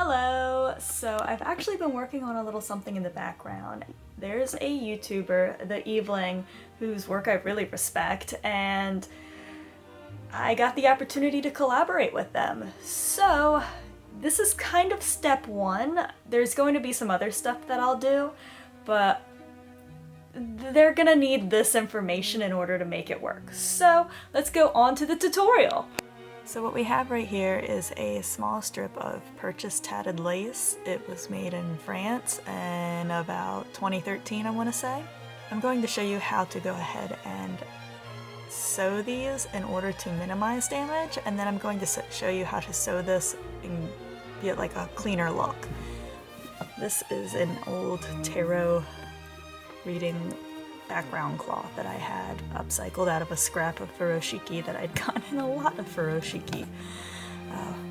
Hello! So I've actually been working on a little something in the background. There's a YouTuber, The Eveling, whose work I really respect, and I got the opportunity to collaborate with them. So this is kind of step one. There's going to be some other stuff that I'll do, but they're gonna need this information in order to make it work. So let's go on to the tutorial. So what we have right here is a small strip of purchased tatted lace. It was made in France in about 2013, I want to say. I'm going to show you how to go ahead and sew these in order to minimize damage, and then I'm going to show you how to sew this and get like a cleaner look. This is an old tarot reading background cloth that I had upcycled out of a scrap of furoshiki that I'd gotten a lot of furoshiki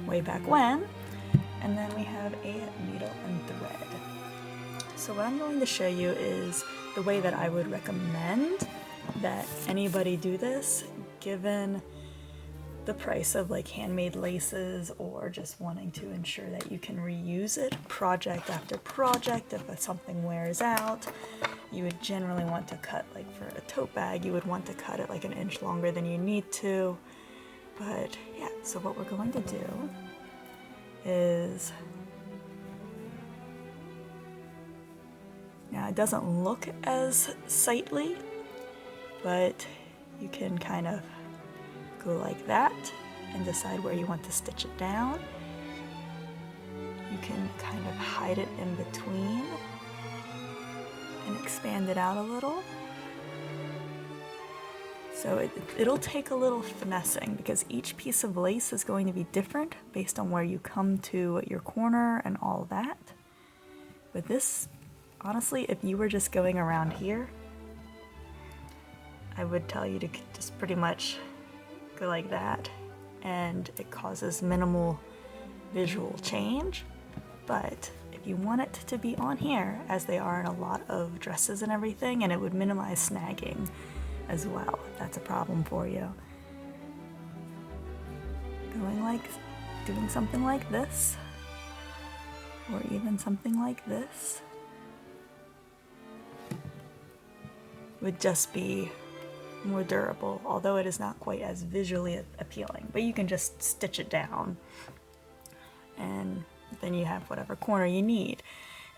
way back when. And then we have a needle and thread. So what I'm going to show you is the way that I would recommend that anybody do this, given the price of like handmade laces or just wanting to ensure that you can reuse it project after project if something wears out. You would generally want to cut, like for a tote bag, you would want to cut it like an inch longer than you need to. But yeah, so what we're going to do is, now it doesn't look as sightly, but you can kind of go like that and decide where you want to stitch it down. You can kind of hide it in between and expand it out a little. So it'll take a little finessing because each piece of lace is going to be different based on where you come to your corner and all that. But this, honestly, if you were just going around here, I would tell you to just pretty much go like that, and it causes minimal visual change. But if you want it to be on here, as they are in a lot of dresses and everything, and it would minimize snagging as well, if that's a problem for you. Doing something like this, or even something like this, would just be more durable, although it is not quite as visually appealing. But you can just stitch it down, and then you have whatever corner you need.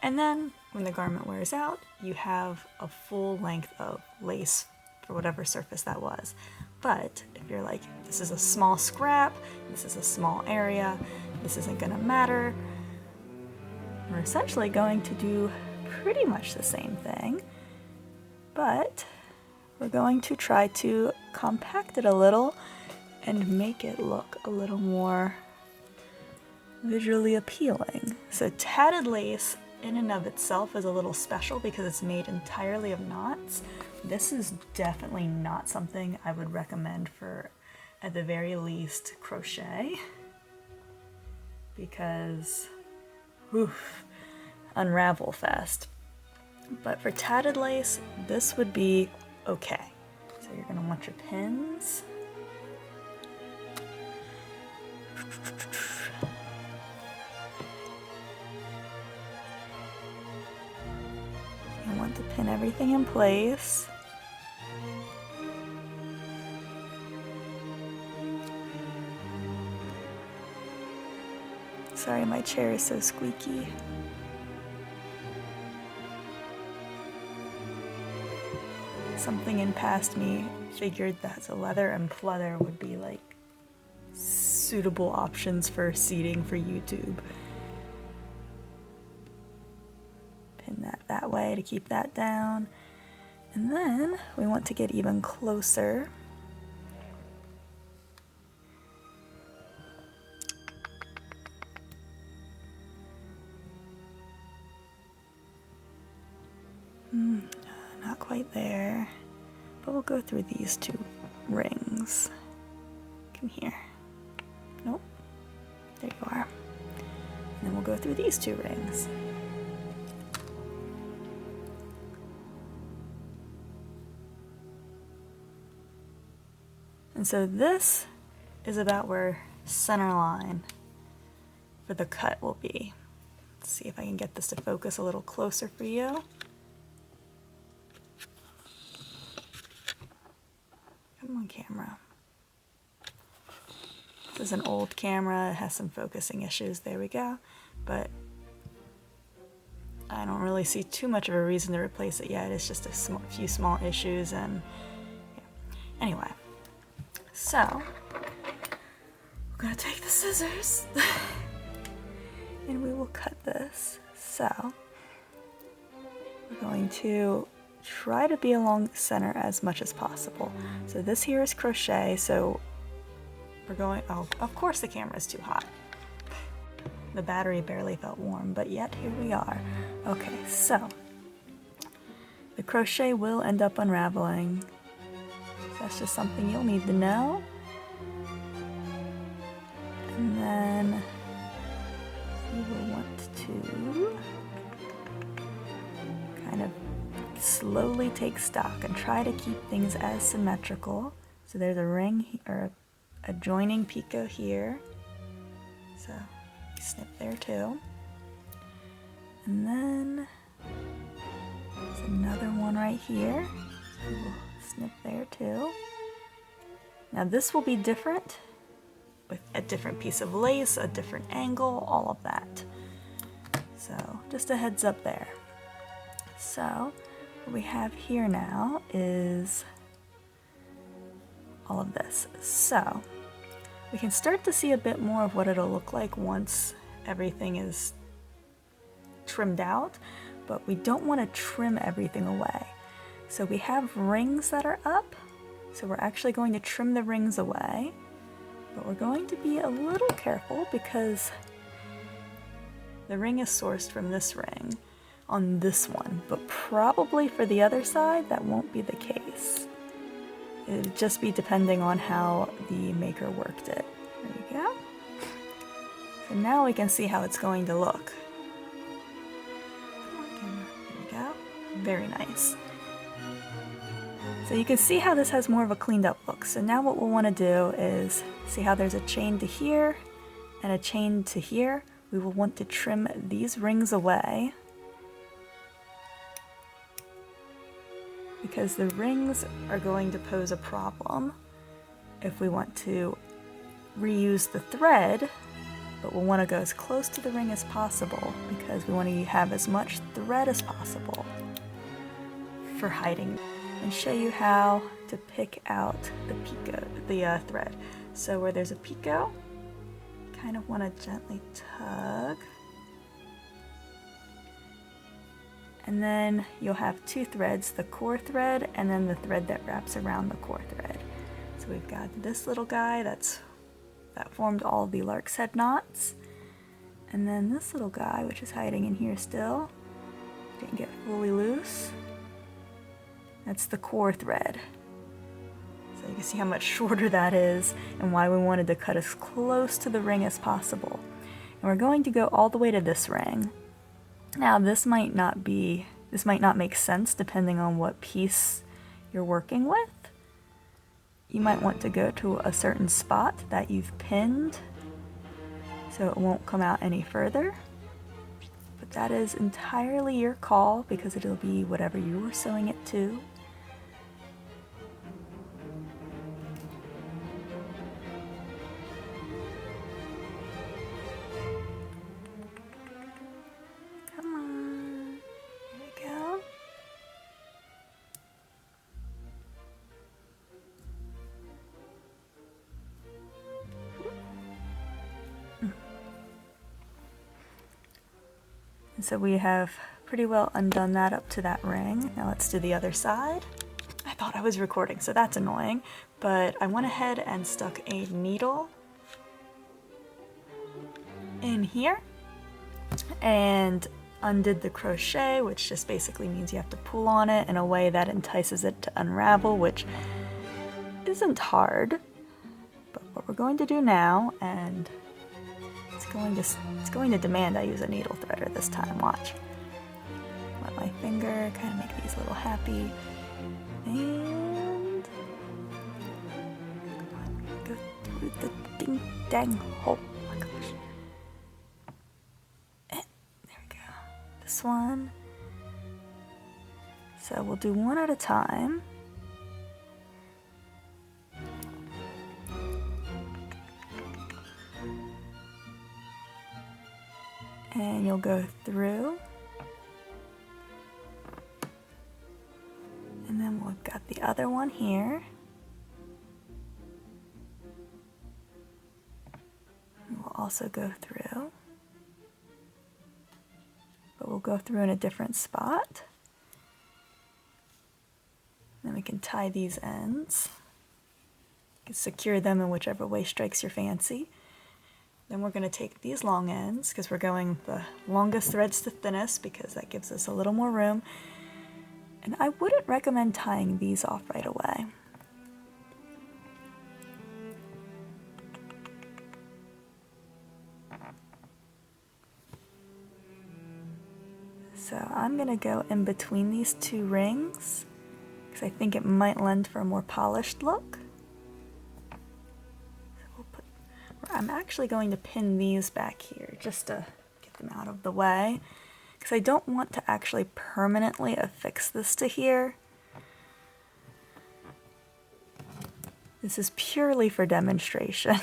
And then when the garment wears out, you have a full length of lace for whatever surface that was. But if you're like, this is a small scrap, this is a small area, this isn't gonna matter, we're essentially going to do pretty much the same thing, but we're going to try to compact it a little and make it look a little more visually appealing. So tatted lace in and of itself is a little special because it's made entirely of knots. This is definitely not something I would recommend for, at the very least, crochet, because unravel fast. But for tatted lace, this would be okay. So you're gonna want your pins. You want to pin everything in place. Sorry, my chair is so squeaky. Something in past me figured that the leather and pleather would be like suitable options for seating for YouTube. Pin that way to keep that down. And then we want to get even closer. Not quite there, but we'll go through these two rings. Come here. Nope. There you are. And then we'll go through these two rings. And so this is about where center line for the cut will be. Let's see if I can get this to focus a little closer for you. Come on, camera. This is an old camera, it has some focusing issues, there we go. But I don't really see too much of a reason to replace it yet. It's just a few small issues and yeah. Anyway, so we're gonna take the scissors and we will cut this. So we're going to try to be along the center as much as possible. So this here is crochet, so we're going, oh, of course the camera is too hot. The battery barely felt warm, but yet here we are. Okay, so the crochet will end up unraveling. That's just something you'll need to know. And then you will want to kind of slowly take stock and try to keep things as symmetrical. So there's a ring or a joining picot here. So snip there too. And then there's another one right here. So we'll snip there too. Now this will be different with a different piece of lace, a different angle, all of that. So just a heads up there. So what we have here now is all of this. So we can start to see a bit more of what it'll look like once everything is trimmed out, but we don't want to trim everything away. So we have rings that are up, so we're actually going to trim the rings away, but we're going to be a little careful because the ring is sourced from this ring on this one, but probably for the other side that won't be the case. It'd just be depending on how the maker worked it. There you go. So now we can see how it's going to look. There you go. Very nice. So you can see how this has more of a cleaned up look. So now what we'll want to do is see how there's a chain to here and a chain to here. We will want to trim these rings away, because the rings are going to pose a problem if we want to reuse the thread, but we'll want to go as close to the ring as possible because we want to have as much thread as possible for hiding. And show you how to pick out the picot, the thread. So where there's a picot, kind of want to gently tug. And then you'll have two threads, the core thread and then the thread that wraps around the core thread. So we've got this little guy that formed all the lark's head knots. And then this little guy, which is hiding in here still, didn't get fully loose. That's the core thread. So you can see how much shorter that is and why we wanted to cut as close to the ring as possible. And we're going to go all the way to this ring. Now this might not make sense depending on what piece you're working with. You might want to go to a certain spot that you've pinned so it won't come out any further. But that is entirely your call because it'll be whatever you were sewing it to. So we have pretty well undone that up to that ring. Now let's do the other side. I thought I was recording, so that's annoying, but I went ahead and stuck a needle in here and undid the crochet, which just basically means you have to pull on it in a way that entices it to unravel, which isn't hard. But what we're going to do now, and it's going to demand I use a needle threader this time, watch. Let my finger kind of make these little happy, and come on, go through the ding dang hole. Oh my gosh. this one. So we'll do one at a time. And you'll go through. And then we've got the other one here. We'll also go through. But we'll go through in a different spot. Then we can tie these ends. You can secure them in whichever way strikes your fancy. Then we're going to take these long ends, because we're going the longest threads to thinnest, because that gives us a little more room. And I wouldn't recommend tying these off right away. So I'm going to go in between these two rings, because I think it might lend for a more polished look. I'm actually going to pin these back here just to get them out of the way, because I don't want to actually permanently affix this to here. This is purely for demonstration.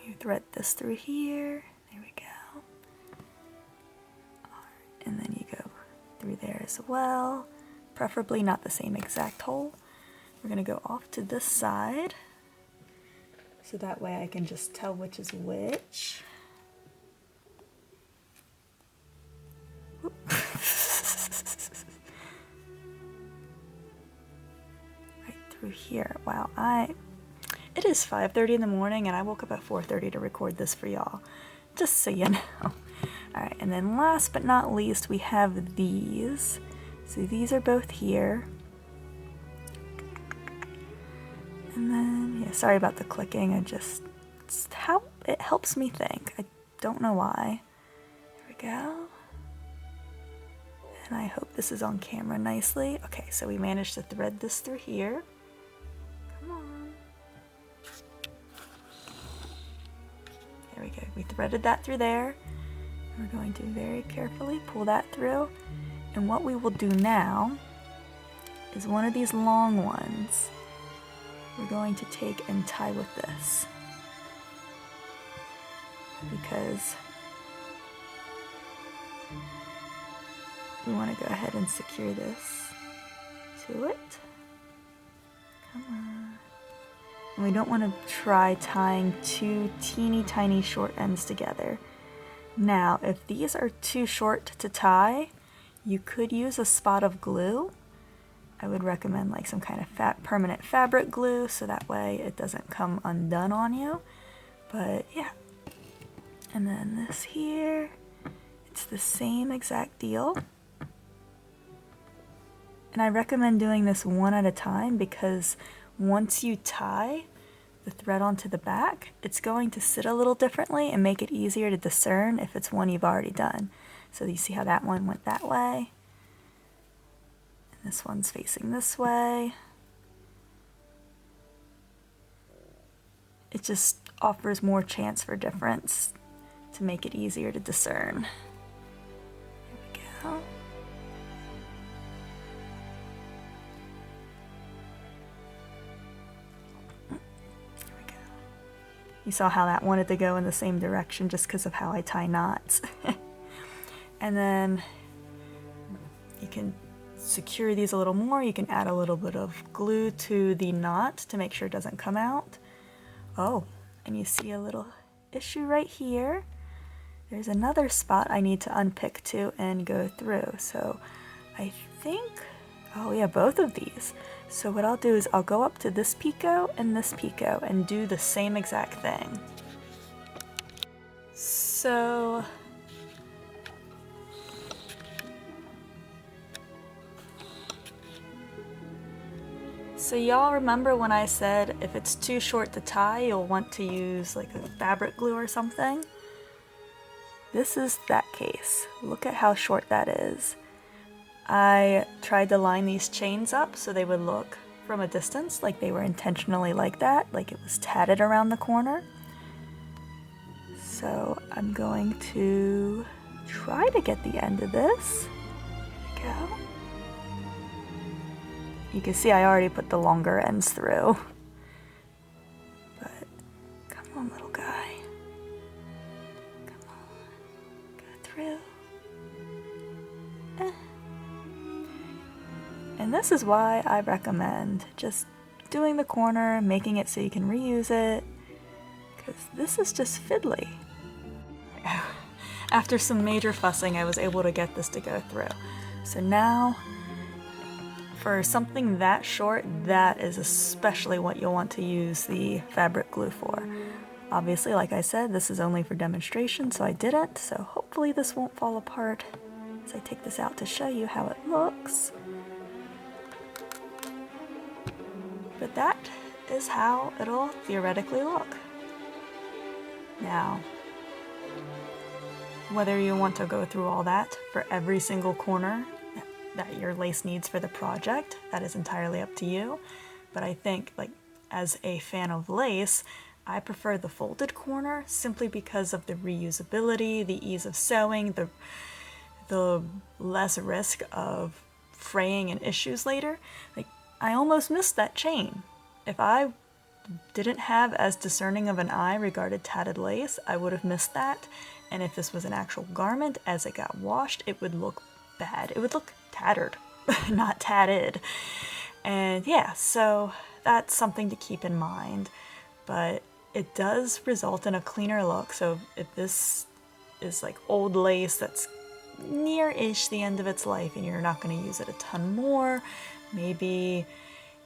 We thread this through here. There we go. And then you go through there as well. Preferably not the same exact hole. We're going to go off to this side, so that way I can just tell which is which. Right through here. Wow, it is 5:30 in the morning and I woke up at 4:30 to record this for y'all, just so you know. Alright, and then last but not least we have these. So these are both here. And then, yeah, sorry about the clicking, it's how it helps me think. I don't know why. There we go. And I hope this is on camera nicely. Okay, so we managed to thread this through here. Come on. There we go. We threaded that through there. We're going to very carefully pull that through. And what we will do now is one of these long ones we're going to take and tie with this, because we want to go ahead and secure this to it. Come on. And we don't want to try tying two teeny tiny short ends together. Now, if these are too short to tie, you could use a spot of glue. I would recommend like some kind of permanent fabric glue, so that way it doesn't come undone on you. But yeah. And then this here, it's the same exact deal. And I recommend doing this one at a time, because once you tie the thread onto the back, it's going to sit a little differently and make it easier to discern if it's one you've already done. So you see how that one went that way, and this one's facing this way. It just offers more chance for difference to make it easier to discern. There we go. There we go. You saw how that wanted to go in the same direction just because of how I tie knots. And then you can secure these a little more. You can add a little bit of glue to the knot to make sure it doesn't come out. Oh, and you see a little issue right here. There's another spot I need to unpick to and go through. So I think, oh yeah, both of these. So what I'll do is I'll go up to this picot and do the same exact thing. So y'all remember when I said if it's too short to tie, you'll want to use like a fabric glue or something? This is that case. Look at how short that is. I tried to line these chains up so they would look from a distance, like they were intentionally like that, like it was tatted around the corner. So I'm going to try to get the end of this. There we go. You can see I already put the longer ends through. But come on, little guy. Come on. Go through. And this is why I recommend just doing the corner, making it so you can reuse it, because this is just fiddly. After some major fussing, I was able to get this to go through. So now, for something that short, that is especially what you'll want to use the fabric glue for. Obviously, like I said, this is only for demonstration, so I didn't, so hopefully this won't fall apart as I take this out to show you how it looks. But that is how it'll theoretically look. Now, whether you want to go through all that for every single corner that your lace needs for the project, that is entirely up to you. But I think, like, as a fan of lace, I prefer the folded corner simply because of the reusability, the ease of sewing, the less risk of fraying and issues later. Like, I almost missed that chain. If I didn't have as discerning of an eye regarding tatted lace, I would have missed that. And if this was an actual garment, as it got washed, it would look bad. It would look tattered, not tatted. And yeah, so that's something to keep in mind. But it does result in a cleaner look. So if this is like old lace that's near-ish the end of its life and you're not going to use it a ton more, maybe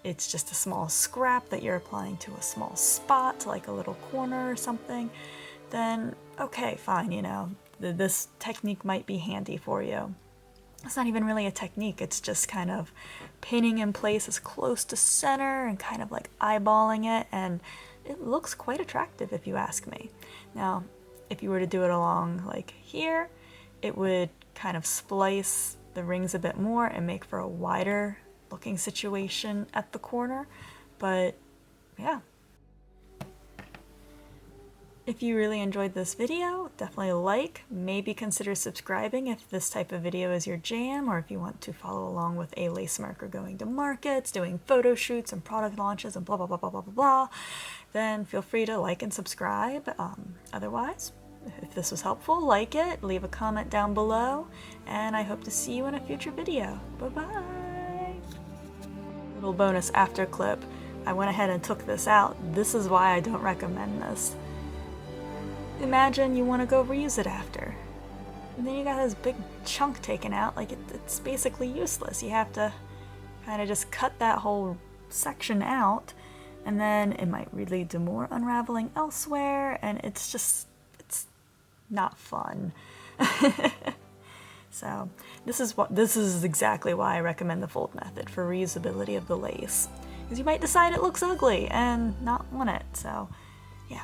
it's just a small scrap that you're applying to a small spot, like a little corner or something, then okay, fine, you know, this technique might be handy for you. It's not even really a technique, it's just kind of pinning in place as close to center and kind of like eyeballing it, and it looks quite attractive if you ask me. Now, if you were to do it along like here, it would kind of splice the rings a bit more and make for a wider looking situation at the corner, but yeah. If you really enjoyed this video, definitely like, maybe consider subscribing if this type of video is your jam, or if you want to follow along with a lace marker going to markets, doing photo shoots and product launches and blah blah blah blah blah blah blah, then feel free to like and subscribe. Otherwise, if this was helpful, like it, leave a comment down below, and I hope to see you in a future video. Bye-bye! Little bonus after clip. I went ahead and took this out. This is why I don't recommend this. Imagine you want to go reuse it after. And then you got this big chunk taken out, like it's basically useless. You have to kind of just cut that whole section out, and then it might lead to more unraveling elsewhere, and it's not fun. So this is exactly why I recommend the fold method for reusability of the lace, because you might decide it looks ugly and not want it. So yeah.